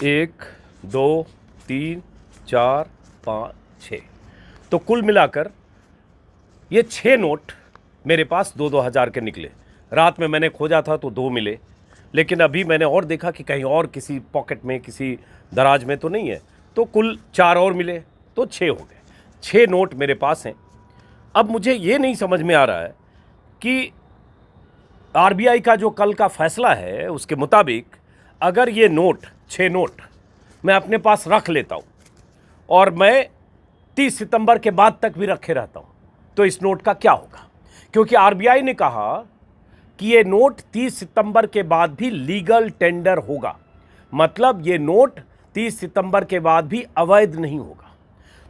एक, दो, तीन, चार, पाँच, छः। तो कुल मिलाकर ये 6 नोट मेरे पास 2-2 हज़ार के निकले। रात में मैंने खोजा था तो 2 मिले, लेकिन अभी मैंने और देखा कि कहीं और किसी पॉकेट में, किसी दराज में तो नहीं है, तो कुल 4 और मिले, तो 6 हो गए। 6 नोट मेरे पास हैं। अब मुझे ये नहीं समझ में आ रहा है कि आरबीआई का जो कल का फैसला है उसके मुताबिक अगर ये नोट 6 नोट मैं अपने पास रख लेता हूँ और मैं 30 सितंबर के बाद तक भी रखे रहता हूँ, तो इस नोट का क्या होगा? क्योंकि आरबीआई ने कहा कि ये नोट 30 सितंबर के बाद भी लीगल टेंडर होगा, मतलब ये नोट 30 सितंबर के बाद भी अवैध नहीं होगा।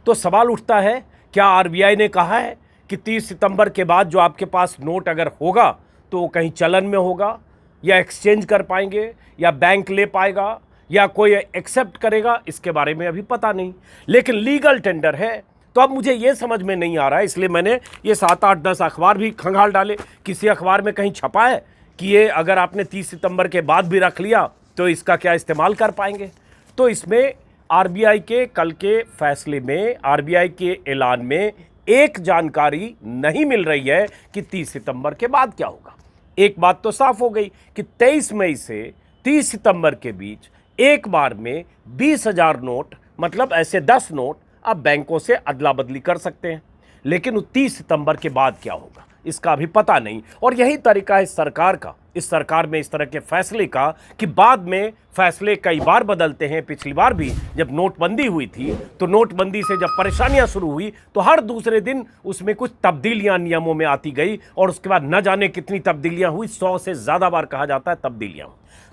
तो सवाल उठता है, क्या आरबीआई ने कहा है कि 30 सितंबर के बाद जो आपके पास नोट अगर होगा तो वो कहीं चलन में होगा, या एक्सचेंज कर पाएंगे, या बैंक ले पाएगा, या कोई एक्सेप्ट करेगा? इसके बारे में अभी पता नहीं, लेकिन लीगल टेंडर है। तो अब मुझे ये समझ में नहीं आ रहा है, इसलिए मैंने ये 7-8-10 अखबार भी खंगाल डाले। किसी अखबार में कहीं छपा है कि ये अगर आपने 30 सितंबर के बाद भी रख लिया तो इसका क्या इस्तेमाल कर पाएंगे? तो इसमें आरबीआई के कल के फैसले में, आरबीआई के ऐलान में एक जानकारी नहीं मिल रही है कि 30 सितंबर के बाद क्या होगा। एक बात तो साफ हो गई कि 23 मई से 30 सितंबर के बीच एक बार में 20,000 नोट, मतलब ऐसे 10 नोट आप बैंकों से अदला बदली कर सकते हैं, लेकिन 30 सितंबर के बाद क्या होगा इसका अभी पता नहीं। और यही तरीका है इस सरकार का, इस सरकार में इस तरह के फैसले का कि बाद में फैसले कई बार बदलते हैं। पिछली बार भी जब नोटबंदी हुई थी तो नोटबंदी से जब परेशानियां शुरू हुई तो हर दूसरे दिन उसमें कुछ तब्दीलियां नियमों में आती गई, और उसके बाद न जाने कितनी तब्दीलियां हुई, 100 से ज़्यादा बार कहा जाता है तब्दीलियां।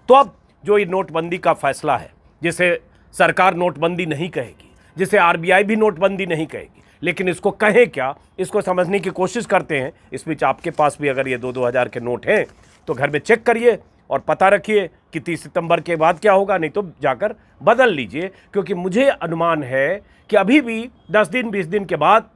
तो अब जो ये नोटबंदी का फैसला है, जिसे सरकार नोटबंदी नहीं कहेगी, जिसे आरबीआई भी नोटबंदी नहीं कहेगी, लेकिन इसको कहें क्या, इसको समझने की कोशिश करते हैं। इस बीच आपके पास भी अगर ये 2-2 हज़ार के नोट हैं तो घर में चेक करिए और पता रखिए कि 30 सितंबर के बाद क्या होगा, नहीं तो जाकर बदल लीजिए। क्योंकि मुझे अनुमान है कि अभी भी 10 दिन 20 दिन के बाद,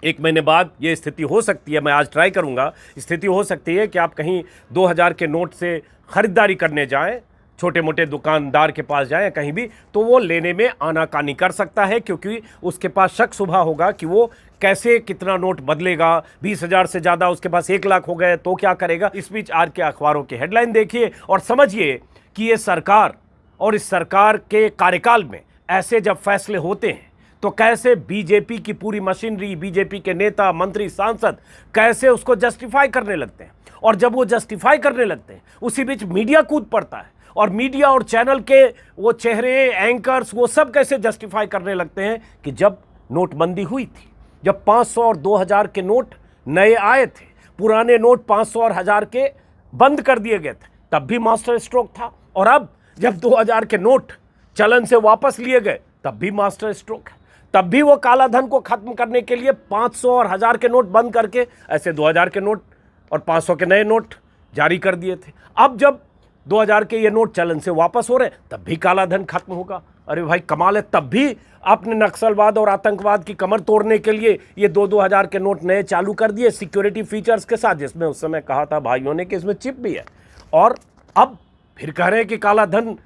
1 महीने बाद ये स्थिति हो सकती है। मैं आज ट्राई करूंगा, स्थिति हो सकती है कि आप कहीं 2,000 के नोट से खरीदारी करने जाएं, छोटे मोटे दुकानदार के पास जाएं कहीं भी, तो वो लेने में आनाकानी कर सकता है, क्योंकि उसके पास शक शुबा होगा कि वो कैसे कितना नोट बदलेगा। 20,000 से ज़्यादा उसके पास 1 लाख हो गए तो क्या करेगा। इस बीच आज के अखबारों की हेडलाइन देखिए और समझिए कि ये सरकार और इस सरकार के कार्यकाल में ऐसे जब फैसले होते हैं तो कैसे बीजेपी की पूरी मशीनरी, बीजेपी के नेता, मंत्री, सांसद कैसे उसको जस्टिफाई करने लगते हैं। और जब वो जस्टिफाई करने लगते हैं उसी बीच मीडिया कूद पड़ता है, और मीडिया और चैनल के वो चेहरे, एंकर्स, वो सब कैसे जस्टिफाई करने लगते हैं कि जब नोटबंदी हुई थी, जब 500 और 2,000 के नोट नए आए थे, पुराने नोट 500 और 1,000 के बंद कर दिए गए थे, तब भी मास्टर स्ट्रोक था। और अब जब 2,000 के नोट चलन से वापस लिए गए तब भी मास्टर स्ट्रोक है। तब भी वो काला धन को खत्म करने के लिए 500 और 1,000 के नोट बंद करके ऐसे 2,000 के नोट और 500 के नए नोट जारी कर दिए थे। अब जब 2,000 के ये नोट चलन से वापस हो रहे तब भी काला धन खत्म होगा। अरे भाई कमाल है, तब भी आपने नक्सलवाद और आतंकवाद की कमर तोड़ने के लिए ये 2-2 हज़ार के नोट नए चालू कर दिए सिक्योरिटी फीचर्स के साथ, जिसमें उस समय कहा था भाइयों ने कि इसमें चिप भी है। और अब फिर कह रहे हैं कि काला धन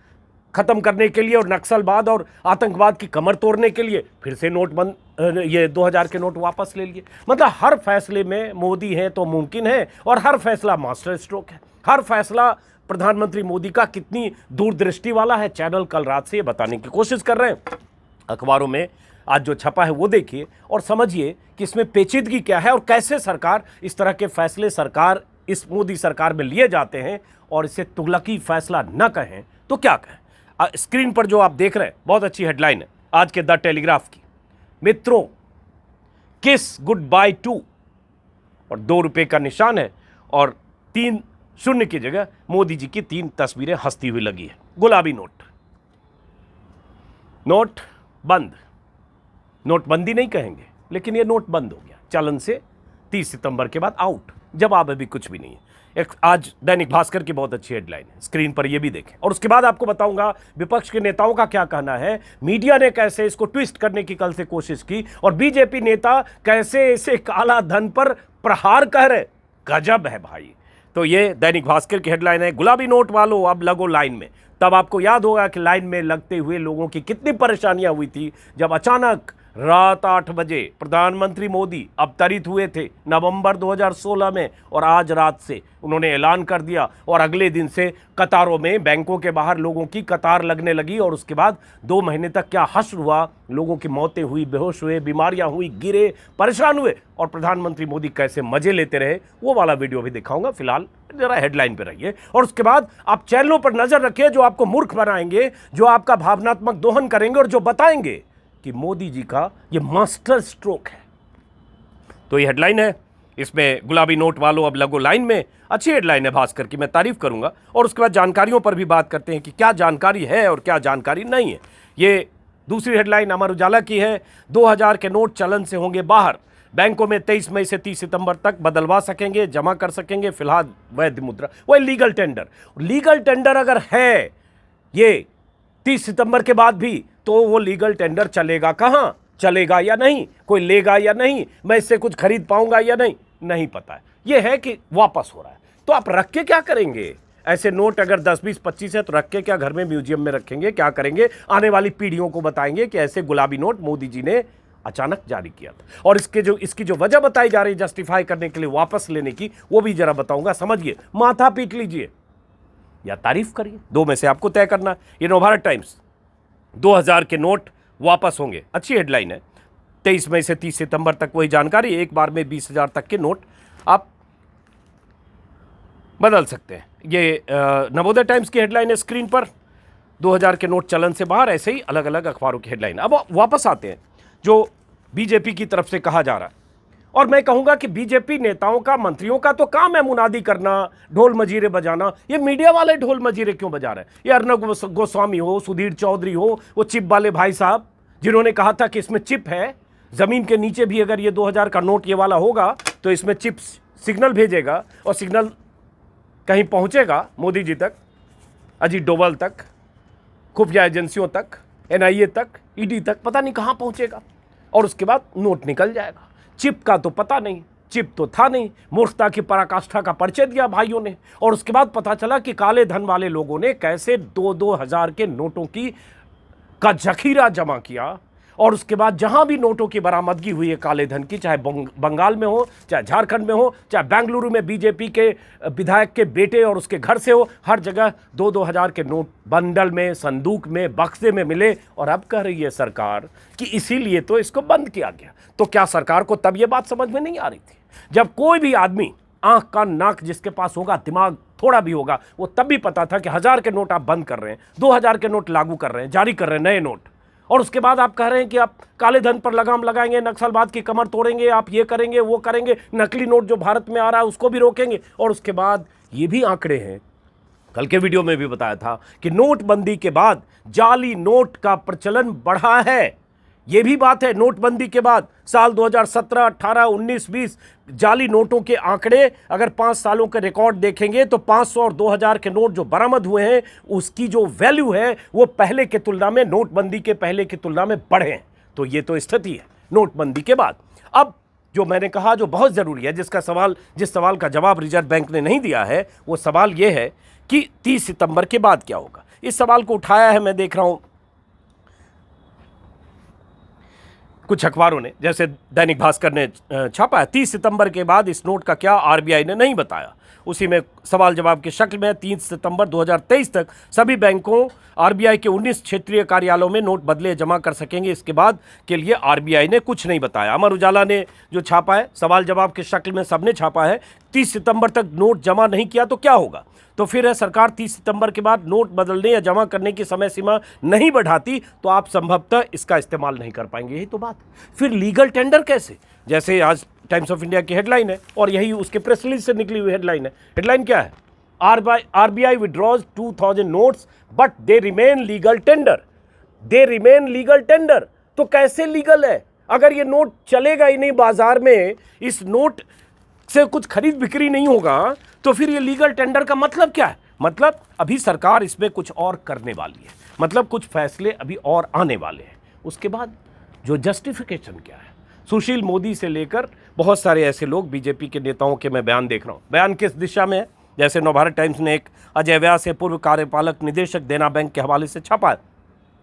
खत्म करने के लिए और नक्सलवाद और आतंकवाद की कमर तोड़ने के लिए फिर से नोट बंद, ये 2,000 के नोट वापस ले लिए। मतलब हर फैसले में मोदी है तो मुमकिन है, और हर फैसला मास्टर स्ट्रोक है। हर फैसला प्रधानमंत्री मोदी का कितनी दूरदृष्टि वाला है, चैनल कल रात से ये बताने की कोशिश कर रहे हैं। अखबारों में आज जो छपा है वो देखिए और समझिए कि इसमें पेचीदगी क्या है और कैसे सरकार, इस तरह के फैसले सरकार, इस मोदी सरकार में लिए जाते हैं। और इसे तुगलकी फैसला न कहें तो क्या कहें। स्क्रीन पर जो आप देख रहे हैं बहुत अच्छी हेडलाइन है आज के द टेलीग्राफ की, मित्रों किस गुड बाय टू, और 2 रुपए का निशान है और 3 शून्य की जगह मोदी जी की 3 तस्वीरें हंसती हुई लगी है। गुलाबी नोट, नोट बंद, नोटबंदी नहीं कहेंगे लेकिन ये नोट बंद हो गया, चलन से 30 सितंबर के बाद आउट। जवाब अभी कुछ भी नहीं है। एक आज दैनिक भास्कर की बहुत अच्छी हेडलाइन है, स्क्रीन पर ये भी देखें। और उसके बाद आपको बताऊंगा विपक्ष के नेताओं का क्या कहना है, मीडिया ने कैसे इसको ट्विस्ट करने की कल से कोशिश की, और बीजेपी नेता कैसे इसे काला धन पर प्रहार कह रहे। गजब है भाई। तो ये दैनिक भास्कर की हेडलाइन है, गुलाबी नोट वालों अब लगो लाइन में, तब आपको याद होगा कि लाइन में लगते हुए लोगों की कितनी परेशानियां हुई थी जब अचानक रात 8 बजे प्रधानमंत्री मोदी अवतरित हुए थे नवंबर 2016 में, और आज रात से उन्होंने ऐलान कर दिया और अगले दिन से कतारों में बैंकों के बाहर लोगों की कतार लगने लगी। और उसके बाद 2 महीने तक क्या हश्र हुआ, लोगों की मौतें हुई, बेहोश हुए, बीमारियां हुई, गिरे, परेशान हुए, और प्रधानमंत्री मोदी कैसे मजे लेते रहे, वो वाला वीडियो भी दिखाऊंगा। फिलहाल जरा हेडलाइन पे रहिए और उसके बाद आप चैनलों पर नजर रखिए जो आपको मूर्ख बनाएंगे, जो आपका भावनात्मक दोहन करेंगे और जो बताएंगे कि मोदी जी का ये मास्टर स्ट्रोक है। तो ये हेडलाइन है, इसमें गुलाबी नोट वालों अब लगो लाइन में। अच्छी हेडलाइन है भास्कर की, मैं तारीफ करूंगा। और उसके बाद जानकारियों पर भी बात करते हैं कि क्या जानकारी है और क्या जानकारी नहीं है। ये दूसरी हेडलाइन अमर उजाला की है, 2000 के नोट चलन से होंगे बाहर, बैंकों में 23 मई से 30 सितंबर तक बदलवा सकेंगे, जमा कर सकेंगे, फिलहाल वैध मुद्रा, वह लीगल टेंडर। लीगल टेंडर अगर है ये 30 सितंबर के बाद भी, तो वो लीगल टेंडर चलेगा कहां, चलेगा या नहीं, कोई लेगा या नहीं, मैं इससे कुछ खरीद पाऊंगा या नहीं, नहीं पता है। ये है कि वापस हो रहा है, तो आप रख के क्या करेंगे? ऐसे नोट अगर 10, 20, 25 है तो रख के क्या घर में म्यूजियम में रखेंगे? क्या करेंगे? आने वाली पीढ़ियों को बताएंगे कि ऐसे गुलाबी नोट मोदी जी ने अचानक जारी किया था। और इसकी जो वजह बताई जा रही जस्टिफाई करने के लिए वापस लेने की, वो भी जरा बताऊंगा। समझिए, माथा पीट लीजिए या तारीफ करिए, दो में से आपको तय करना। ये नवभारत टाइम्स, 2000 के नोट वापस होंगे, अच्छी हेडलाइन है। 23 मई से 30 सितंबर तक वही जानकारी, एक बार में 20,000 तक के नोट आप बदल सकते हैं। ये नवोदय टाइम्स की हेडलाइन है स्क्रीन पर, 2000 के नोट चलन से बाहर। ऐसे ही अलग अलग अखबारों की हेडलाइन। अब वापस आते हैं जो बीजेपी की तरफ से कहा जा रहा है, और मैं कहूंगा कि बीजेपी नेताओं का, मंत्रियों का तो काम है मुनादी करना, ढोल मजीरे बजाना। ये मीडिया वाले ढोल मजीरे क्यों बजा रहे हैं? ये अर्नब गोस्वामी हो, सुधीर चौधरी हो, वो चिप वाले भाई साहब जिन्होंने कहा था कि इसमें चिप है, जमीन के नीचे भी अगर ये 2000 का नोट ये वाला होगा तो इसमें चिप सिग्नल भेजेगा और सिग्नल कहीं पहुंचेगा मोदी जी तक, अजीत डोभाल तक, खुफिया एजेंसियों तक, एनआईए तक, ईडी तक, पता नहीं कहां पहुंचेगा, और उसके बाद नोट निकल जाएगा। चिप का तो पता नहीं, चिप तो था नहीं, मूर्खता की पराकाष्ठा का परिचय दिया भाइयों ने। और उसके बाद पता चला कि काले धन वाले लोगों ने कैसे 2-2 हजार के नोटों का जखीरा जमा किया, और उसके बाद जहां भी नोटों की बरामदगी हुई है काले धन की, चाहे बंगाल में हो, चाहे झारखंड में हो, चाहे बेंगलुरु में बीजेपी के विधायक के बेटे और उसके घर से हो, हर जगह 2-2 हजार के नोट बंडल में, संदूक में, बक्से में मिले। और अब कह रही है सरकार कि इसीलिए तो इसको बंद किया गया। तो क्या सरकार को तब ये बात समझ में नहीं आ रही थी? जब कोई भी आदमी, आंख कान नाक जिसके पास होगा, दिमाग थोड़ा भी होगा, वो तब भी पता था कि 1000 के नोट आप बंद कर रहे हैं, 2000 के नोट लागू कर रहे हैं, जारी कर रहे हैं नए नोट। और उसके बाद आप कह रहे हैं कि आप काले धन पर लगाम लगाएंगे, नक्सलवाद की कमर तोड़ेंगे, आप ये करेंगे, वो करेंगे, नकली नोट जो भारत में आ रहा है उसको भी रोकेंगे। और उसके बाद ये भी आंकड़े हैं, कल के वीडियो में भी बताया था कि नोटबंदी के बाद जाली नोट का प्रचलन बढ़ा है। ये भी बात है, नोटबंदी के बाद साल 2017, 18, 19, 20 जाली नोटों के आंकड़े अगर 5 सालों के रिकॉर्ड देखेंगे तो 500 और 2000 के नोट जो बरामद हुए हैं उसकी जो वैल्यू है वो पहले की तुलना में, नोटबंदी के पहले की तुलना में बढ़े हैं। तो ये तो स्थिति है नोटबंदी के बाद। अब जो मैंने कहा जो बहुत ज़रूरी है, जिस सवाल का जवाब रिजर्व बैंक ने नहीं दिया है, वो सवाल ये है कि 30 सितंबर के बाद क्या होगा। इस सवाल को उठाया है, मैं देख रहा हूं कुछ अखबारों ने, जैसे दैनिक भास्कर ने छापा है, 30 सितंबर के बाद इस नोट का क्या, आरबीआई ने नहीं बताया। उसी में सवाल जवाब की शक्ल में 30 सितंबर 2023 तक सभी बैंकों आरबीआई के 19 क्षेत्रीय कार्यालयों में नोट बदले जमा कर सकेंगे। इसके बाद के लिए आरबीआई ने कुछ नहीं बताया। अमर उजाला ने जो छापा है, सवाल जवाब की शक्ल में सबने छापा है, 30 सितंबर तक नोट जमा नहीं किया तो क्या होगा। तो फिर है सरकार 30 सितंबर के बाद नोट बदलने या जमा करने की समय सीमा नहीं बढ़ाती तो आप संभवतः इसका इस्तेमाल नहीं कर पाएंगे। यही तो बात। फिर लीगल टेंडर कैसे, जैसे आज टाइम्स ऑफ इंडिया की हेडलाइन है और यही उसके प्रेस रिलीज से निकली हुई हेडलाइन है। हेडलाइन क्या है, RBI withdraws 2000 notes but they remain legal tender. They remain legal tender तो कैसे लीगल है? अगर ये नोट चलेगा ही नहीं बाजार में, इस नोट से कुछ खरीद बिक्री नहीं होगा, तो फिर ये लीगल टेंडर का मतलब क्या है? मतलब अभी सरकार इसमें कुछ और करने वाली है, मतलब कुछ फैसले अभी और आने वाले हैं। उसके बाद जो जस्टिफिकेशन क्या है, सुशील मोदी से लेकर बहुत सारे ऐसे लोग, बीजेपी के नेताओं के मैं बयान देख रहा हूं। बयान किस दिशा में है? जैसे नवभारत टाइम्स ने एक अजय व्यास से पूर्व कार्यपालक निदेशक देना बैंक के हवाले से छापा है।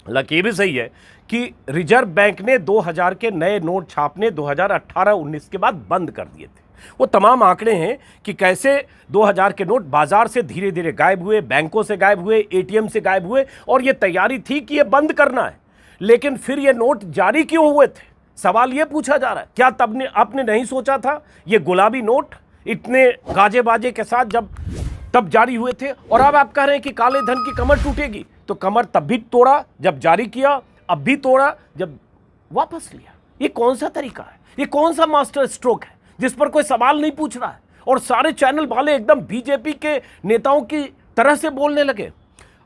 हालांकि ये भी सही है कि रिजर्व बैंक ने 2000 के नए नोट छापने 2018-19 के बाद बंद कर दिए थे। वो तमाम आंकड़े हैं कि कैसे 2000 के नोट बाजार से धीरे धीरे गायब हुए, बैंकों से गायब हुए, एटीएम से गायब हुए, और ये तैयारी थी कि ये बंद करना है। लेकिन फिर ये नोट जारी क्यों हुए थे, सवाल ये पूछा जा रहा है। क्या तब आपने नहीं सोचा था ये गुलाबी नोट इतने गाजे बाजे के साथ जब तब जारी हुए थे? और अब आप कह रहे हैं कि काले धन की कमर टूटेगी, तो कमर तब भी तोड़ा जब जारी किया, अब भी तोड़ा जब वापस लिया। ये कौन सा तरीका है, ये कौन सा मास्टर स्ट्रोक है जिस पर कोई सवाल नहीं पूछ रहा है? और सारे चैनल वाले एकदम बीजेपी के नेताओं की तरह से बोलने लगे।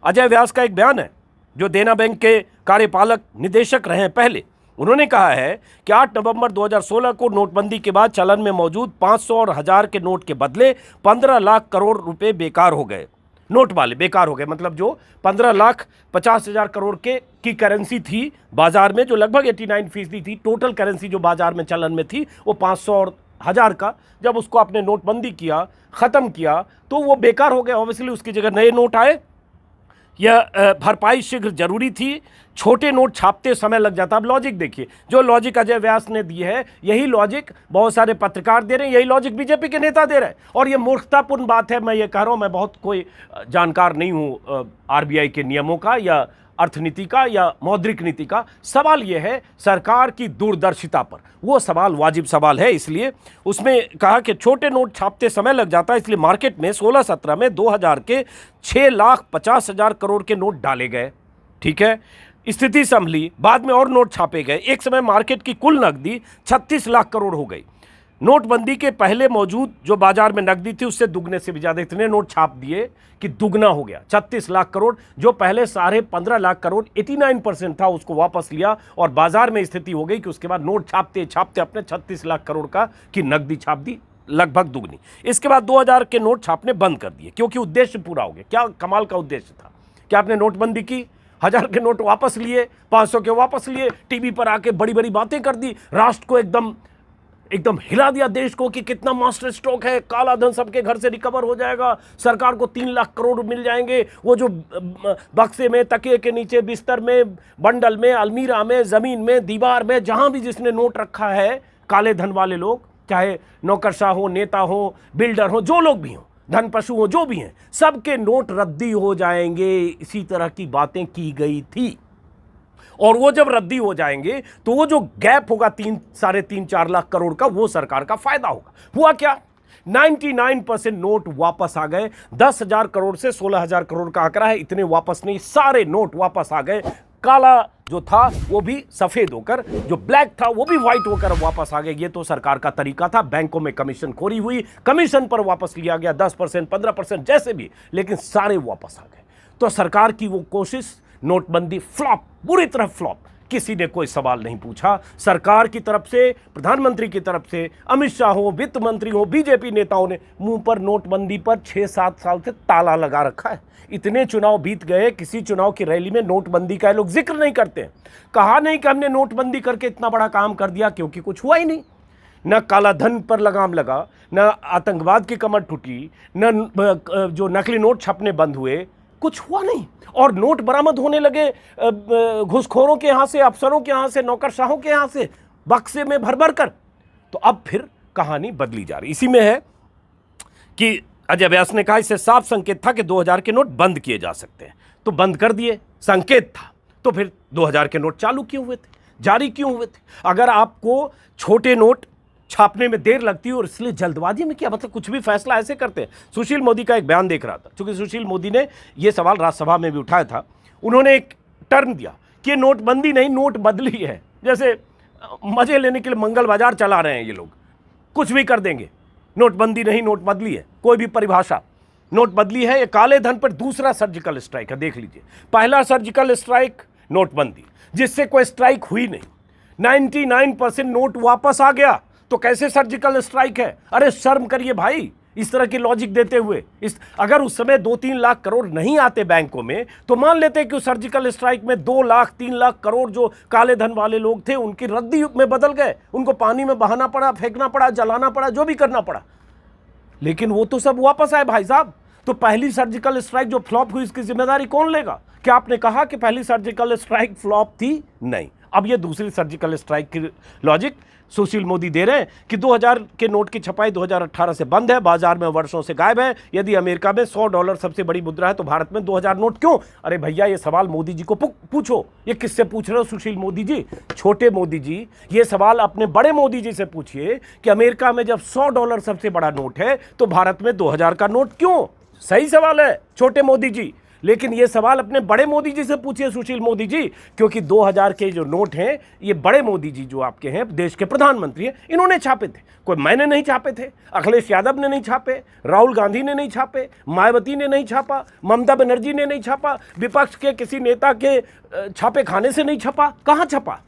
अजय व्यास का एक बयान है, जो देना बैंक के कार्यपालक निदेशक रहे हैं पहले। उन्होंने कहा है कि 8 नवंबर 2016 को नोटबंदी के बाद चलन में मौजूद 500 और 1000 के नोट के बदले 15 लाख करोड़ रुपए बेकार हो गए। नोट वाले बेकार हो गए, मतलब जो 15,50,000 करोड़ की करेंसी थी बाजार में, जो लगभग 89% थी टोटल करेंसी जो बाजार में चलन में थी, वो 500 और 1000 का जब उसको आपने नोटबंदी किया, ख़त्म किया, तो वो बेकार हो गया। ऑब्वियसली उसकी जगह नए नोट आए। यह भरपाई शीघ्र जरूरी थी, छोटे नोट छापते समय लग जाता। अब लॉजिक देखिए, जो लॉजिक अजय व्यास ने दी है, यही लॉजिक बहुत सारे पत्रकार दे रहे हैं, यही लॉजिक बीजेपी के नेता दे रहे हैं। और ये मूर्खतापूर्ण बात है। मैं ये कह रहा हूँ, मैं बहुत कोई जानकार नहीं हूँ आरबीआई के नियमों का या अर्थनीति का या मौद्रिक नीति का। सवाल यह है सरकार की दूरदर्शिता पर, वो सवाल वाजिब सवाल है। इसलिए उसमें कहा कि छोटे नोट छापते समय लग जाता है, इसलिए मार्केट में 16-17 में 2000 के 6,50,000 करोड़ के नोट डाले गए। ठीक है, स्थिति संभली, बाद में और नोट छापे गए। एक समय मार्केट की कुल नकदी 36 लाख करोड़ हो गई। नोटबंदी के पहले मौजूद जो बाजार में नकदी थी उससे दुगने से भी ज़्यादा, इतने नोट छाप दिए कि दुगना हो गया। 36 लाख करोड़, जो पहले 15.5 लाख करोड़ 89% था, उसको वापस लिया। और बाजार में स्थिति हो गई कि उसके बाद नोट छापते छापते अपने 36 लाख करोड़ का की नकदी छाप दी, लगभग दुगनी। इसके बाद 2000 के नोट छापने बंद कर दिए, क्योंकि उद्देश्य पूरा हो गया। क्या कमाल का उद्देश्य था कि आपने नोटबंदी की, 1000 के नोट वापस लिए, 500 के वापस लिए, टीवी पर आके बड़ी बड़ी बातें कर दी, राष्ट्र को एकदम हिला दिया, देश को, कि कितना मास्टर स्ट्रोक है, काला धन सबके घर से रिकवर हो जाएगा, सरकार को 3 लाख करोड़ मिल जाएंगे। वो जो बक्से में, तकिए के नीचे, बिस्तर में, बंडल में, अलमीरा में, ज़मीन में, दीवार में, जहां भी जिसने नोट रखा है, काले धन वाले लोग, चाहे नौकरशाह हो, नेता हो, बिल्डर हो, जो लोग भी हों, धन पशु हो, जो भी हैं, सबके नोट रद्दी हो जाएंगे। इसी तरह की बातें की गई थी। और वो जब रद्दी हो जाएंगे तो वो जो गैप होगा 3-4 लाख करोड़ का, वो सरकार का फायदा होगा। हुआ क्या? 99% नोट वापस आ गए। 10,000 करोड़ से 16,000 करोड़ का आंकड़ा है, इतने वापस नहीं, सारे नोट वापस आ गए। काला जो था वो भी सफेद होकर, जो ब्लैक था वो भी व्हाइट होकर वापस आ गए। ये तो सरकार का तरीका था। बैंकों में कमीशन खोरी हुई, कमीशन पर वापस लिया गया 10%, 15%, जैसे भी, लेकिन सारे वापस आ गए। तो सरकार की वो कोशिश, नोटबंदी फ्लॉप, बुरी तरह फ्लॉप। किसी ने कोई सवाल नहीं पूछा। सरकार की तरफ से, प्रधानमंत्री की तरफ से, अमित शाह हो, वित्त मंत्री हो, बीजेपी नेताओं ने मुंह पर नोटबंदी पर 6-7 साल से ताला लगा रखा है। इतने चुनाव बीत गए, किसी चुनाव की रैली में नोटबंदी का लोग जिक्र नहीं करते। कहा नहीं कि हमने नोटबंदी करके इतना बड़ा काम कर दिया, क्योंकि कुछ हुआ ही नहीं। न काला धन पर लगाम लगा, न आतंकवाद की कमर टूटी, न जो नकली नोट छपने बंद हुए, कुछ हुआ नहीं। और नोट बरामद होने लगे घुसखोरों के यहाँ से, अफसरों के यहाँ से, नौकरशाहों के यहाँ से, बक्से में भर भर कर। तो अब फिर कहानी बदली जा रही। इसी में है कि अजय व्यास ने कहा इससे साफ संकेत था कि 2000 के नोट बंद किए जा सकते हैं, तो बंद कर दिए, संकेत था। तो फिर 2000 के नोट चालू क्यों हुए थे, जारी क्यों हुए थे? अगर आपको छोटे नोट छापने में देर लगती है और इसलिए जल्दबाजी में, क्या मतलब कुछ भी फैसला ऐसे करते हैं? सुशील मोदी का एक बयान देख रहा था, क्योंकि सुशील मोदी ने यह सवाल राज्यसभा में भी उठाया था। उन्होंने एक टर्म दिया कि नोटबंदी नहीं, नोट बदली है। जैसे मजे लेने के लिए मंगल बाजार चला रहे हैं ये लोग, कुछ भी कर देंगे। नोटबंदी नहीं, नोट बदली है, कोई भी परिभाषा। नोट बदली है, ये काले धन पर दूसरा सर्जिकल स्ट्राइक है। देख लीजिए, पहला सर्जिकल स्ट्राइक नोटबंदी, जिससे कोई स्ट्राइक हुई नहीं, 99% नोट वापस आ गया। तो कैसे सर्जिकल स्ट्राइक है? अरे शर्म करिए भाई, इस तरह की लॉजिक देते हुए। अगर उस समय 2-3 लाख करोड़ नहीं आते बैंकों में, तो मान लेते कि उस सर्जिकल स्ट्राइक में 2 लाख 3 लाख करोड़ जो काले धन वाले लोग थे, उनकी रद्दी में बदल गए, उनको पानी में बहाना पड़ा, फेंकना पड़ा, जलाना पड़ा, जो भी करना पड़ा। लेकिन वो तो सब वापस आए भाई साहब। तो पहली सर्जिकल स्ट्राइक जो फ्लॉप हुई, इसकी जिम्मेदारी कौन लेगा? क्या आपने कहा कि पहली सर्जिकल स्ट्राइक फ्लॉप थी? नहीं। अब ये दूसरी सर्जिकल स्ट्राइक की लॉजिक सुशील मोदी दे रहे हैं कि 2000 के नोट की छपाई 2018 से बंद है, बाजार में वर्षों से गायब है। यदि अमेरिका में $100 सबसे बड़ी मुद्रा है तो भारत में 2000 नोट क्यों? अरे भैया, ये सवाल मोदी जी को पूछो। ये किससे पूछ रहे हो सुशील मोदी जी? छोटे मोदी जी, ये सवाल अपने बड़े मोदी जी से पूछिए कि अमेरिका में जब $100 सबसे बड़ा नोट है तो भारत में 2000 का नोट क्यों? सही सवाल है छोटे मोदी जी, लेकिन ये सवाल अपने बड़े मोदी जी से पूछिए सुशील मोदी जी, क्योंकि 2000 के जो नोट हैं ये बड़े मोदी जी जो आपके हैं, देश के प्रधानमंत्री हैं, इन्होंने छापे थे। कोई मैंने नहीं छापे थे, अखिलेश यादव ने नहीं छापे, राहुल गांधी ने नहीं छापे, मायावती ने नहीं छापा, ममता बनर्जी ने नहीं छापा, विपक्ष के किसी नेता के छापे खाने से नहीं छपा। कहाँ छपा?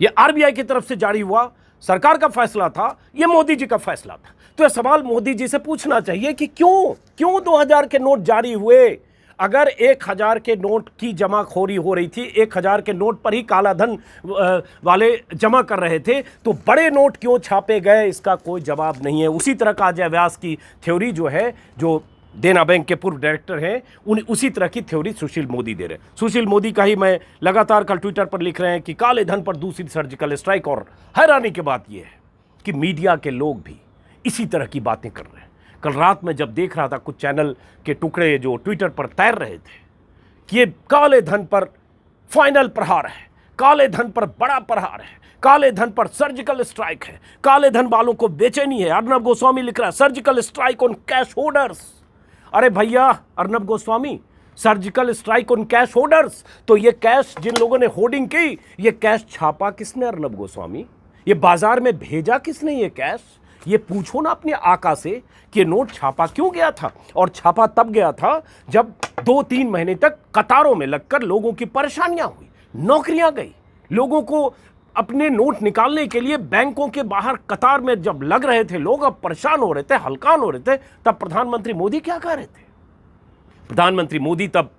ये आरबीआई की तरफ से जारी हुआ सरकार का फैसला था, ये मोदी जी का फैसला था। तो यह सवाल मोदी जी से पूछना चाहिए कि क्यों 2000 के नोट जारी हुए? अगर 1000 के नोट की जमाखोरी हो रही थी, 1000 के नोट पर ही काला धन वाले जमा कर रहे थे, तो बड़े नोट क्यों छापे गए? इसका कोई जवाब नहीं है। उसी तरह का अजय व्यास की थ्योरी जो है, जो देना बैंक के पूर्व डायरेक्टर हैं, उसी तरह की थ्योरी सुशील मोदी दे रहे हैं। सुशील मोदी का ही मैं लगातार कल ट्विटर पर लिख रहे हैं कि काले धन पर दूसरी सर्जिकल स्ट्राइक। और हैरानी की बात यह है कि मीडिया के लोग भी इसी तरह की बातें कर रहे हैं। कल रात में जब देख रहा था, कुछ चैनल के टुकड़े जो ट्विटर पर तैर रहे थे कि ये काले धन पर फाइनल प्रहार है, काले धन पर बड़ा प्रहार है, काले धन पर सर्जिकल स्ट्राइक है, काले धन वालों को बेचैनी है। अर्नब गोस्वामी लिख रहा है surgical strike on cash holders. अरे भैया Arnab Goswami, surgical strike on cash holders, तो ये कैश जिन लोगों ने होर्डिंग की, ये कैश छापा किसने अर्नब गोस्वामी? ये बाजार में भेजा किसने ये कैश? ये पूछो ना अपने आका से कि नोट छापा क्यों गया था। और छापा तब गया था जब 2-3 महीने तक कतारों में लगकर लोगों की परेशानियां हुई, नौकरियां गई, लोगों को अपने नोट निकालने के लिए बैंकों के बाहर कतार में जब लग रहे थे लोग, अब परेशान हो रहे थे, हलकान हो रहे थे, तब प्रधानमंत्री मोदी क्या कह रहे थे? प्रधानमंत्री मोदी तब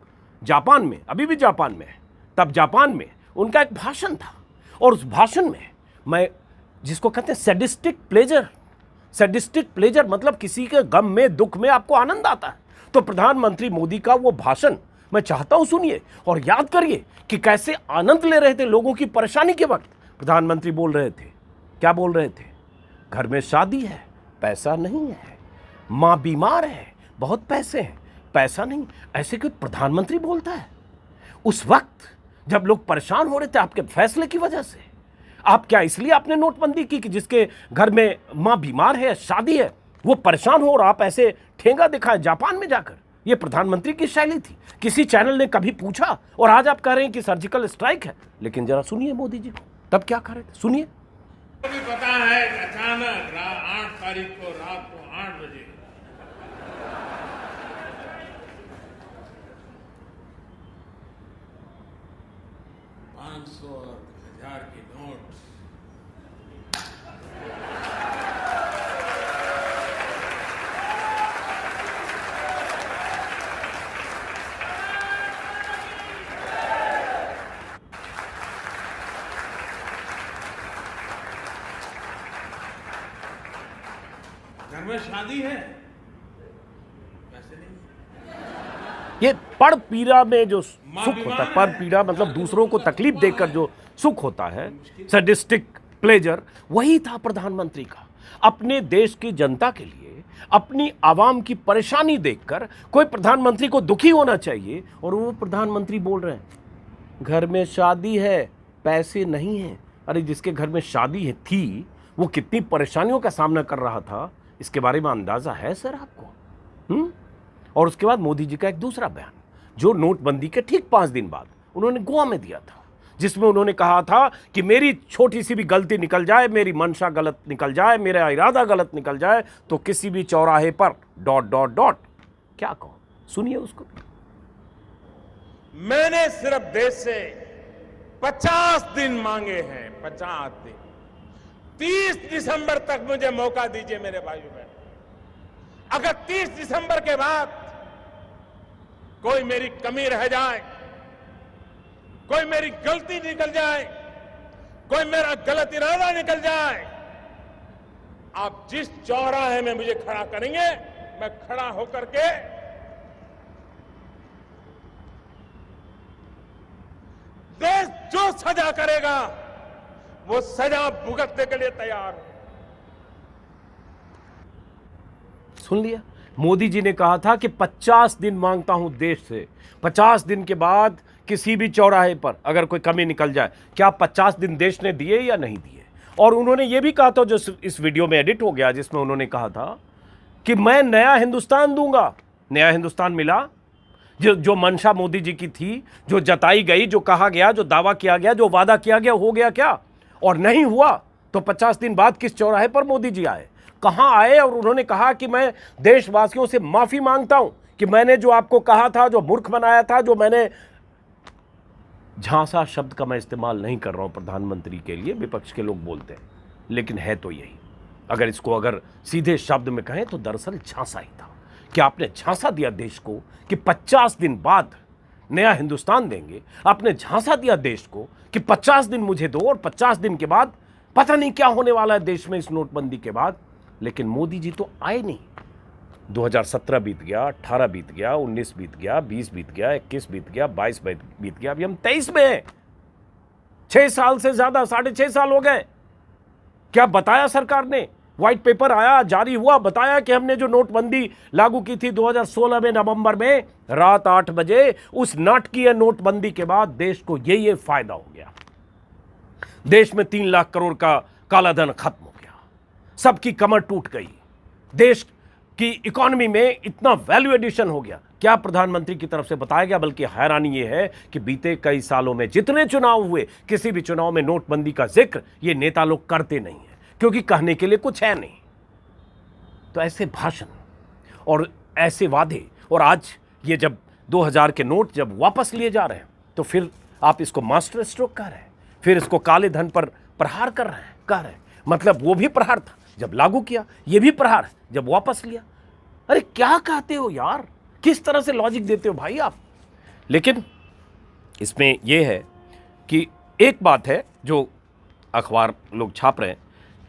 जापान में, अभी भी जापान में है, तब जापान में उनका एक भाषण था। और उस भाषण में मैं, जिसको कहते हैं सैडिस्टिक प्लेजर मतलब किसी के गम में, दुख में आपको आनंद आता है, तो प्रधानमंत्री मोदी का वो भाषण मैं चाहता हूं सुनिए और याद करिए कि कैसे आनंद ले रहे थे लोगों की परेशानी के वक्त। प्रधानमंत्री बोल रहे थे, क्या बोल रहे थे? घर में शादी है, पैसा नहीं है, मां बीमार है, बहुत पैसे हैं, पैसा नहीं। ऐसे क्यों प्रधानमंत्री बोलता है उस वक्त जब लोग परेशान हो रहे थे आपके फैसले की वजह से? आप क्या इसलिए आपने नोटबंदी की कि जिसके घर में मां बीमार है, शादी है, वो परेशान हो और आप ऐसे ठेंगा दिखाए जापान में जाकर? ये प्रधानमंत्री की शैली थी। किसी चैनल ने कभी पूछा? और आज आप कह रहे हैं कि सर्जिकल स्ट्राइक है। लेकिन जरा सुनिए मोदी जी को, तब क्या कर रहे थे, सुनिए। भी पता है अचानक 8 तारीख को रात को 8 बजे $500 और 1000 के नोट घर में शादी है, पैसे नहीं। ये पर पीड़ा में जो सुख होता है, पर पीड़ा मतलब दूसरों को तकलीफ देकर जो सुख होता है, सैडिस्टिक प्लेजर, वही था प्रधानमंत्री का। अपने देश की जनता के लिए, अपनी आवाम की परेशानी देखकर कोई प्रधानमंत्री को दुखी होना चाहिए, और वो प्रधानमंत्री बोल रहे हैं घर में शादी है, पैसे नहीं है। अरे जिसके घर में शादी है थी, वो कितनी परेशानियों का सामना कर रहा था, इसके बारे में अंदाजा है सर आपको? और उसके बाद मोदी जी का एक दूसरा बयान, जो नोटबंदी के ठीक 5 दिन बाद उन्होंने गोवा में दिया था, जिसमें उन्होंने कहा था कि मेरी छोटी सी भी गलती निकल जाए, मेरी मंशा गलत निकल जाए, मेरा इरादा गलत निकल जाए, तो किसी भी चौराहे पर ... क्या कहूं, सुनिए उसको। मैंने सिर्फ देश से 50 दिन मांगे हैं, 50 दिन। 30 दिसंबर तक मुझे मौका दीजिए मेरे भाइयों बहन। अगर 30 दिसंबर के बाद कोई मेरी कमी रह जाए, कोई मेरी गलती निकल जाए, कोई मेरा गलत इरादा निकल जाए, आप जिस चौराहे में मुझे खड़ा करेंगे, मैं खड़ा होकर के देश जो सजा करेगा वो सजा भुगतने के लिए तैयार हूं। सुन लिया, मोदी जी ने कहा था कि 50 दिन मांगता हूं देश से। 50 दिन के बाद किसी भी चौराहे पर अगर कोई कमी निकल जाए, क्या 50 दिन देश ने दिए या नहीं दिए? और उन्होंने यह भी कहा था, जो इस वीडियो में एडिट हो गया, जिसमें उन्होंने कहा था कि मैं नया हिंदुस्तान दूंगा। नया हिंदुस्तान मिला? जो मंशा मोदी जी की थी, जो जताई गई, जो कहा गया, जो दावा किया गया, जो वादा किया गया, हो गया क्या? और नहीं हुआ तो 50 दिन बाद किस चौराहे पर मोदी जी आए, कहां आए? और उन्होंने कहा कि मैं देशवासियों से माफी मांगता हूं कि मैंने जो आपको कहा था, जो मूर्ख बनाया था, जो मैंने, झांसा शब्द का मैं इस्तेमाल नहीं कर रहा हूं प्रधानमंत्री के लिए, विपक्ष के लोग बोलते हैं, लेकिन है तो यही। अगर सीधे शब्द में कहें तो दरअसल झांसा ही था कि आपने झांसा दिया देश को कि 50 दिन बाद नया हिंदुस्तान देंगे। आपने झांसा दिया देश को कि 50 दिन मुझे दो और 50 दिन के बाद पता नहीं क्या होने वाला है देश में इस नोटबंदी के बाद। लेकिन मोदी जी तो आए नहीं। 2017 बीत गया, 18 बीत गया, 19 बीत गया, 20 बीत गया, 21 बीत गया, 22 बीत गया, अभी हम 23 में हैं। 6 साल से ज्यादा, 6.5 साल हो गए। क्या बताया सरकार ने? व्हाइट पेपर आया, जारी हुआ, बताया कि हमने जो नोटबंदी लागू की थी 2016 में नवंबर में रात 8 बजे, उस नाटकीय नोटबंदी के बाद देश को ये फायदा हो गया। देश में 3 लाख करोड़ का काला धन खत्म हो गया, सबकी कमर टूट गई, देश की इकोनॉमी में इतना वैल्यू एडिशन हो गया। क्या प्रधानमंत्री की तरफ से बताया गया? बल्कि हैरानी यह है कि बीते कई सालों में जितने चुनाव हुए, किसी भी चुनाव में नोटबंदी का जिक्र ये नेता लोग करते नहीं है, क्योंकि कहने के लिए कुछ है नहीं। तो ऐसे भाषण और ऐसे वादे, और आज ये जब 2000 के नोट जब वापस लिए जा रहे हैं, तो फिर आप इसको मास्टर स्ट्रोक कह रहे हैं, फिर इसको काले धन पर प्रहार कर रहे हैं, कह रहे हैं। मतलब वो भी प्रहार था जब लागू किया, ये भी प्रहार है जब वापस लिया। अरे क्या कहते हो यार, किस तरह से लॉजिक देते हो भाई आप? लेकिन इसमें यह है कि एक बात है जो अखबार लोग छाप रहे हैं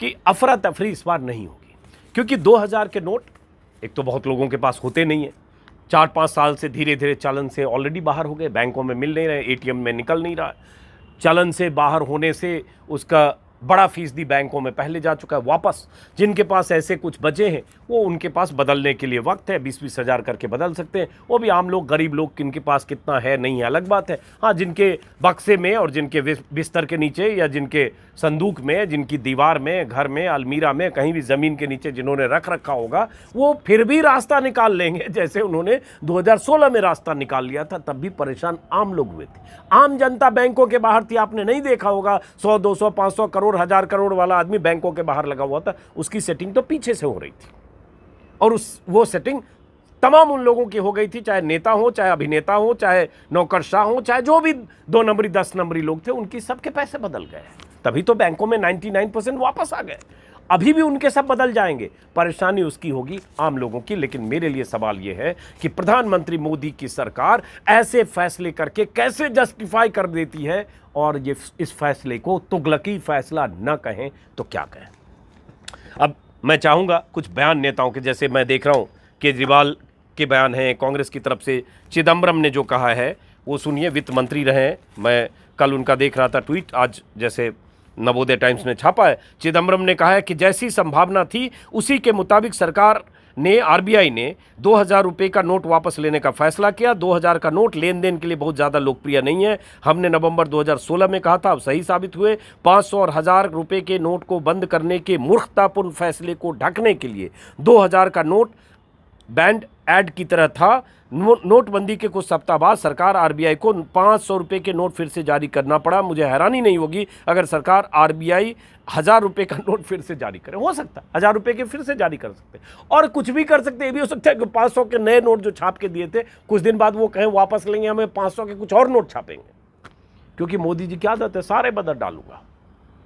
कि अफरा तफरी इस बार नहीं होगी, क्योंकि 2000 के नोट एक तो बहुत लोगों के पास होते नहीं है। 4-5 साल से धीरे धीरे चलन से ऑलरेडी बाहर हो गए, बैंकों में मिल नहीं रहे, एटीएम में निकल नहीं रहा। चलन से बाहर होने से उसका बड़ा फीसदी बैंकों में पहले जा चुका है वापस। जिनके पास ऐसे कुछ बचे हैं वो, उनके पास बदलने के लिए वक्त है, 20-20 हज़ार करके बदल सकते हैं। वो भी आम लोग, गरीब लोग, किनके पास कितना है नहीं है अलग बात है। हाँ, जिनके बक्से में और जिनके बिस्तर के नीचे या जिनके संदूक में, जिनकी दीवार में, घर में, अलमीरा में, कहीं भी ज़मीन के नीचे जिन्होंने रख रखा होगा, वो फिर भी रास्ता निकाल लेंगे, जैसे उन्होंने 2016 में रास्ता निकाल लिया था। तब भी परेशान आम लोग हुए थे, आम जनता बैंकों के बाहर थी। आपने नहीं देखा होगा 100, 200, 500 करोड़, 1000 करोड़ वाला आदमी बैंकों के बाहर लगा हुआ था। उसकी सेटिंग तो पीछे से हो रही थी, और वो सेटिंग तमाम उन लोगों की हो गई थी, चाहे नेता हो, चाहे अभिनेता हो, चाहे नौकरशाह हो, चाहे जो भी 2 नंबरी 10 नंबरी लोग थे, उनकी सबके पैसे बदल गए। तभी तो बैंकों में 99% वापस आ गए। अभी भी उनके सब बदल जाएंगे। परेशानी उसकी होगी आम लोगों की। लेकिन मेरे लिए सवाल यह है कि प्रधानमंत्री मोदी की सरकार ऐसे फैसले करके कैसे जस्टिफाई कर देती है, और ये इस फैसले को तुगलकी फैसला न कहें तो क्या कहें। अब मैं चाहूंगा कुछ बयान नेताओं के, जैसे मैं देख रहा हूं केजरीवाल के बयान हैं, कांग्रेस की तरफ से चिदम्बरम ने जो कहा है वो सुनिए। वित्त मंत्री रहे हैं, मैं कल उनका देख रहा था ट्वीट, आज जैसे नवोदय टाइम्स ने छापा है। चिदम्बरम ने कहा है कि जैसी संभावना थी उसी के मुताबिक सरकार ने, आरबीआई ने 2000 रुपये का नोट वापस लेने का फैसला किया। 2000 का नोट लेन देन के लिए बहुत ज़्यादा लोकप्रिय नहीं है। हमने नवंबर 2016 में कहा था, अब सही साबित हुए। 500 और 1000 रुपये के नोट को बंद करने के मूर्खतापूर्ण फैसले को ढकने के लिए 2000 का नोट बैंड ऐड की तरह था। नोटबंदी के कुछ सप्ताह बाद सरकार आरबीआई को 500 रुपये के नोट फिर से जारी करना पड़ा। मुझे हैरानी नहीं होगी अगर सरकार आरबीआई 1000 रुपये का नोट फिर से जारी करे। हो सकता है 1000 रुपये के फिर से जारी कर सकते हैं, और कुछ भी कर सकते हैं। ये भी हो सकता है कि 500 के नए नोट जो छाप के दिए थे, कुछ दिन बाद वो कहें वापस लेंगे, हमें 500 के कुछ और नोट छापेंगे। क्योंकि मोदी जी क्या आदत है, सारे बदल डालूंगा,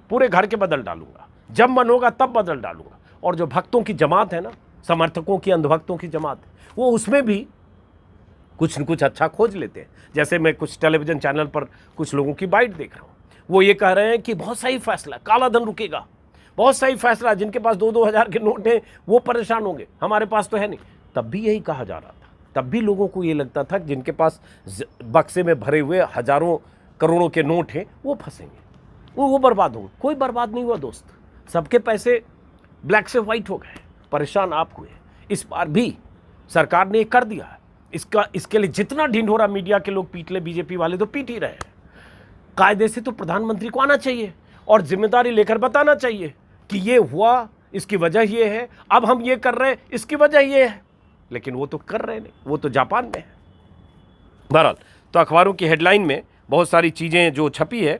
पूरे घर के बदल डालूंगा, जब मन होगा तब बदल डालूंगा। और जो भक्तों की जमात है ना, समर्थकों की, अंधभक्तों की जमात, वो उसमें भी कुछ न कुछ अच्छा खोज लेते हैं। जैसे मैं कुछ टेलीविजन चैनल पर कुछ लोगों की बाइट देख रहा हूँ, वो ये कह रहे हैं कि बहुत सही फैसला, काला धन रुकेगा, बहुत सही फैसला, जिनके पास 2-2 हज़ार के नोट हैं वो परेशान होंगे, हमारे पास तो है नहीं। तब भी यही कहा जा रहा था, तब भी लोगों को ये लगता था कि जिनके पास बक्से में भरे हुए हजारों करोड़ों के नोट हैं वो फंसेंगे, वो बर्बाद होंगे। कोई बर्बाद नहीं हुआ दोस्त, सबके पैसे ब्लैक से वाइट हो गए, परेशान आप हुए। इस बार भी सरकार ने कर दिया। इसके लिए जितना ढिंढोरा मीडिया के लोग पीट ले, बीजेपी वाले तो पीट ही रहे हैं। कायदे से तो प्रधानमंत्री को आना चाहिए और जिम्मेदारी लेकर बताना चाहिए कि ये हुआ, इसकी वजह ये है, अब हम ये कर रहे हैं, इसकी वजह ये है। लेकिन वो तो कर रहे नहीं, वो तो जापान में है। बहरहाल, तो अखबारों की हेडलाइन में बहुत सारी चीज़ें जो छपी है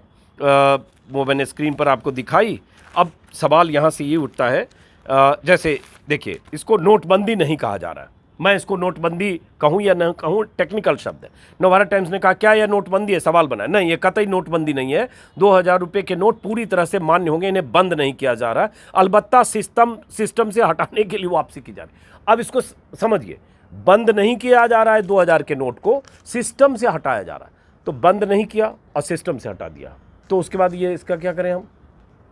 वो मैंने स्क्रीन पर आपको दिखाई। अब सवाल यहाँ से ये उठता है, जैसे देखिए, इसको नोटबंदी नहीं कहा जा रहा है, मैं इसको नोटबंदी कहूँ या न कहूँ टेक्निकल शब्द है। नवभारत टाइम्स ने कहा क्या यह नोटबंदी है, सवाल बना। नहीं, ये कतई नोटबंदी नहीं है। 2000 रुपये के नोट पूरी तरह से मान्य होंगे, इन्हें बंद नहीं किया जा रहा। अलबत्ता सिस्टम से हटाने के लिए वापसी की जा रही। अब इसको समझिए, बंद नहीं किया जा रहा है 2000 के नोट को, सिस्टम से हटाया जा रहा है। तो बंद नहीं किया और सिस्टम से हटा दिया, तो उसके बाद ये इसका क्या करें हम?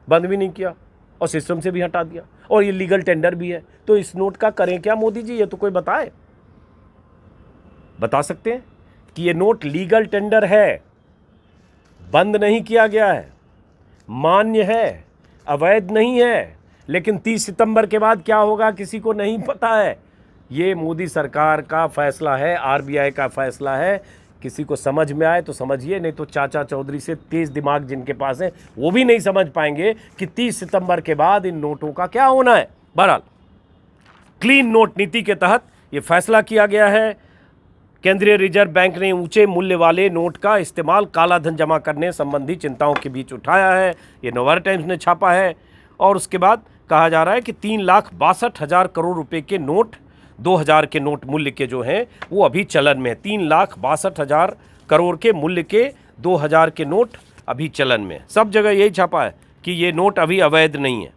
बंद भी नहीं किया और सिस्टम से भी हटा दिया, और ये लीगल टेंडर भी है, तो इस नोट का करें क्या मोदी जी? ये तो कोई बताए, बता सकते हैं कि ये नोट लीगल टेंडर है, बंद नहीं किया गया है, मान्य है, अवैध नहीं है। लेकिन 30 सितंबर के बाद क्या होगा किसी को नहीं पता है। ये मोदी सरकार का फैसला है, आरबीआई का फैसला है। किसी को समझ में आए तो समझिए, नहीं तो चाचा चौधरी से तेज दिमाग जिनके पास है वो भी नहीं समझ पाएंगे कि 30 सितंबर के बाद इन नोटों का क्या होना है। बहरहाल, क्लीन नोट नीति के तहत ये फैसला किया गया है। केंद्रीय रिजर्व बैंक ने ऊंचे मूल्य वाले नोट का इस्तेमाल काला धन जमा करने संबंधी चिंताओं के बीच उठाया है। ये नवभारत टाइम्स ने छापा है। और उसके बाद कहा जा रहा है कि 3,62,000 करोड़ रुपए के नोट, 2000 के नोट मूल्य के जो हैं वो अभी चलन में है। 3,62,000 करोड़ के मूल्य के 2000 के नोट अभी चलन में। सब जगह यही छापा है कि ये नोट अभी अवैध नहीं है।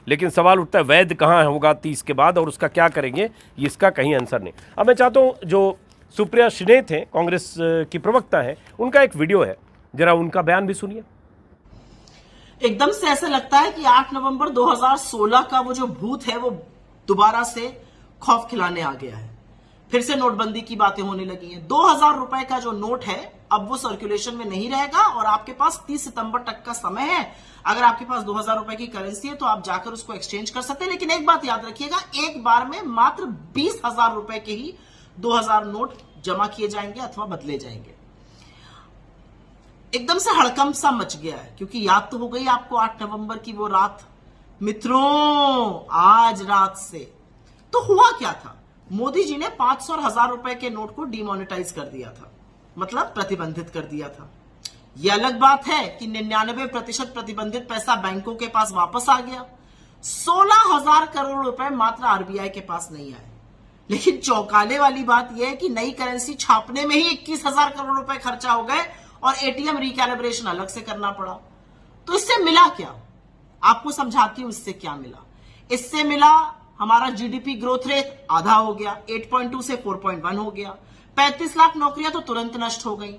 लेकिन सवाल उठता है वैध कहाँ होगा 30 के बाद, और उसका क्या करेंगे, इसका कहीं आंसर नहीं। अब मैं चाहता हूँ जो सुप्रिया श्रीनेत थे, कांग्रेस की प्रवक्ता है, उनका एक वीडियो है, जरा उनका बयान भी सुनिए। एकदम से ऐसा लगता है कि 8 नवंबर 2016 का वो जो भूत है वो दोबारा से खौफ खिलाने आ गया है। फिर से नोटबंदी की बातें होने लगी हैं। 2000 रुपए का जो नोट है अब वो सर्कुलेशन में नहीं रहेगा और आपके पास 30 सितंबर तक का समय है। अगर आपके पास 2000 रुपए की करेंसी है तो आप जाकर उसको एक्सचेंज कर सकते हैं। लेकिन एक बात याद रखिएगा, एक बार में मात्र 20,000 रुपए के ही 2000 नोट जमा किए जाएंगे अथवा बदले जाएंगे। एकदम से हड़कंप सा मच गया है, क्योंकि याद तो हो गई आपको 8 नवंबर की वो रात। मित्रों, आज रात से तो हुआ क्या था, मोदी जी ने 500 और 1000 रुपए के नोट को डिमोनेटाइज कर दिया था, मतलब प्रतिबंधित कर दिया था। यह अलग बात है कि 99% प्रतिबंधित पैसा बैंकों के पास वापस आ गया। 16,000 करोड़ रुपए मात्र आरबीआई के पास नहीं आए। लेकिन चौंकाने वाली बात यह है कि नई करेंसी छापने में ही 21,000 करोड़ रुपए खर्चा हो गए और एटीएम रिकैलिब्रेशन अलग से करना पड़ा। तो इससे मिला क्या, आपको समझाती हूं इससे क्या मिला। इससे मिला हमारा जीडीपी ग्रोथ रेट आधा हो गया, 8.2 से 4.1 हो गया। 35 लाख नौकरियां तो तुरंत नष्ट हो गई।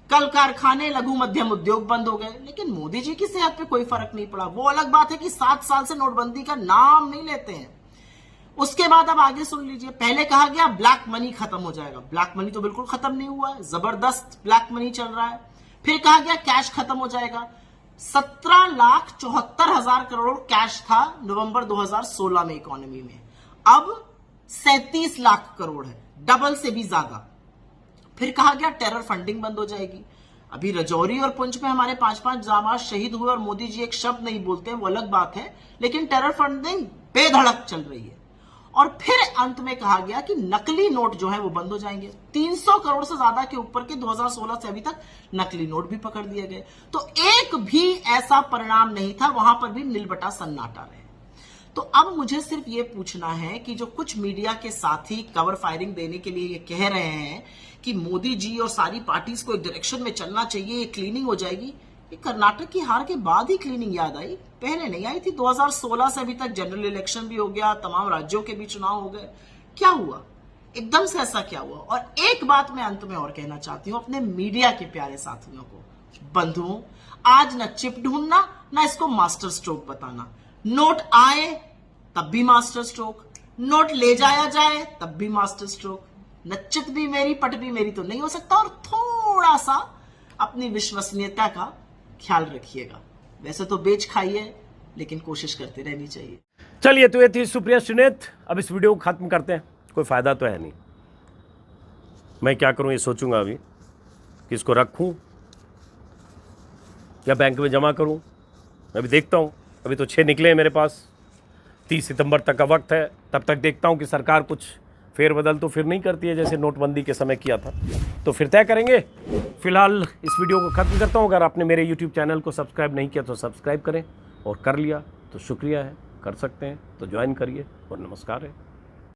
कल कारखाने, लघु मध्यम उद्योग बंद हो गए। लेकिन मोदी जी की सेहत पे कोई फर्क नहीं पड़ा। वो अलग बात है कि 7 साल से नोटबंदी का नाम नहीं लेते हैं। उसके बाद अब आगे सुन लीजिए। पहले कहा गया ब्लैक मनी खत्म हो जाएगा। ब्लैक मनी तो बिल्कुल खत्म नहीं हुआ है, जबरदस्त ब्लैक मनी चल रहा है। फिर कहा गया कैश खत्म हो जाएगा। 17,74,000 करोड़ कैश था नवंबर 2016 में इकोनॉमी में, अब 37 लाख करोड़ है, डबल से भी ज्यादा। फिर कहा गया टेरर फंडिंग बंद हो जाएगी। अभी रजौरी और पुंछ में हमारे 5-5 जांबाज शहीद हुए और मोदी जी एक शब्द नहीं बोलते हैं, वो अलग बात है। लेकिन टेरर फंडिंग बेधड़क चल रही है। और फिर अंत में कहा गया कि नकली नोट जो है वो बंद हो जाएंगे। 300 करोड़ से ज्यादा के ऊपर के 2016 से अभी तक नकली नोट भी पकड़ दिए गए। तो एक भी ऐसा परिणाम नहीं था, वहां पर भी नीलबटा सन्नाटा रहे। तो अब मुझे सिर्फ ये पूछना है कि जो कुछ मीडिया के साथी कवर फायरिंग देने के लिए ये कह रहे हैं कि मोदी जी और सारी पार्टीज को एक डायरेक्शन में चलना चाहिए, ये क्लीनिंग हो जाएगी, ये कर्नाटक की हार के बाद ही क्लीनिंग याद आई, पहले नहीं आई थी। 2016 से अभी तक जनरल इलेक्शन भी हो गया, तमाम राज्यों के भी चुनाव हो गए। क्या हुआ एकदम से, ऐसा क्या हुआ? और एक बात मैं अंत में और कहना चाहती हूं अपने मीडिया के प्यारे साथियों को, बंधुओं, आज न चिप ढूंढना, ना इसको मास्टर स्ट्रोक बताना। नोट आए तब भी मास्टर स्ट्रोक, नोट ले जाया जाए तब भी मास्टर स्ट्रोक। नच्चित भी मेरी पट भी मेरी तो नहीं हो सकता। और थोड़ा सा अपनी विश्वसनीयता का ख्याल रखिएगा। वैसे तो बेच खाइए, लेकिन कोशिश करते रहनी चाहिए। चलिए, तो ये थी सुप्रिया सुनेत। अब इस वीडियो को खत्म करते हैं, कोई फायदा तो है नहीं। मैं क्या करूं ये सोचूंगा अभी कि इसको रखूं या बैंक में जमा करूं। मैं अभी देखता हूं, अभी तो 6 निकले हैं मेरे पास। 30 सितंबर तक का वक्त है, तब तक देखता हूं कि सरकार कुछ फेरबदल तो फिर नहीं करती है जैसे नोटबंदी के समय किया था, तो फिर तय करेंगे। फिलहाल इस वीडियो को खत्म करता हूं। अगर आपने मेरे YouTube चैनल को सब्सक्राइब नहीं किया तो सब्सक्राइब करें, और कर लिया तो शुक्रिया है, कर सकते हैं तो ज्वाइन करिए। और नमस्कार है।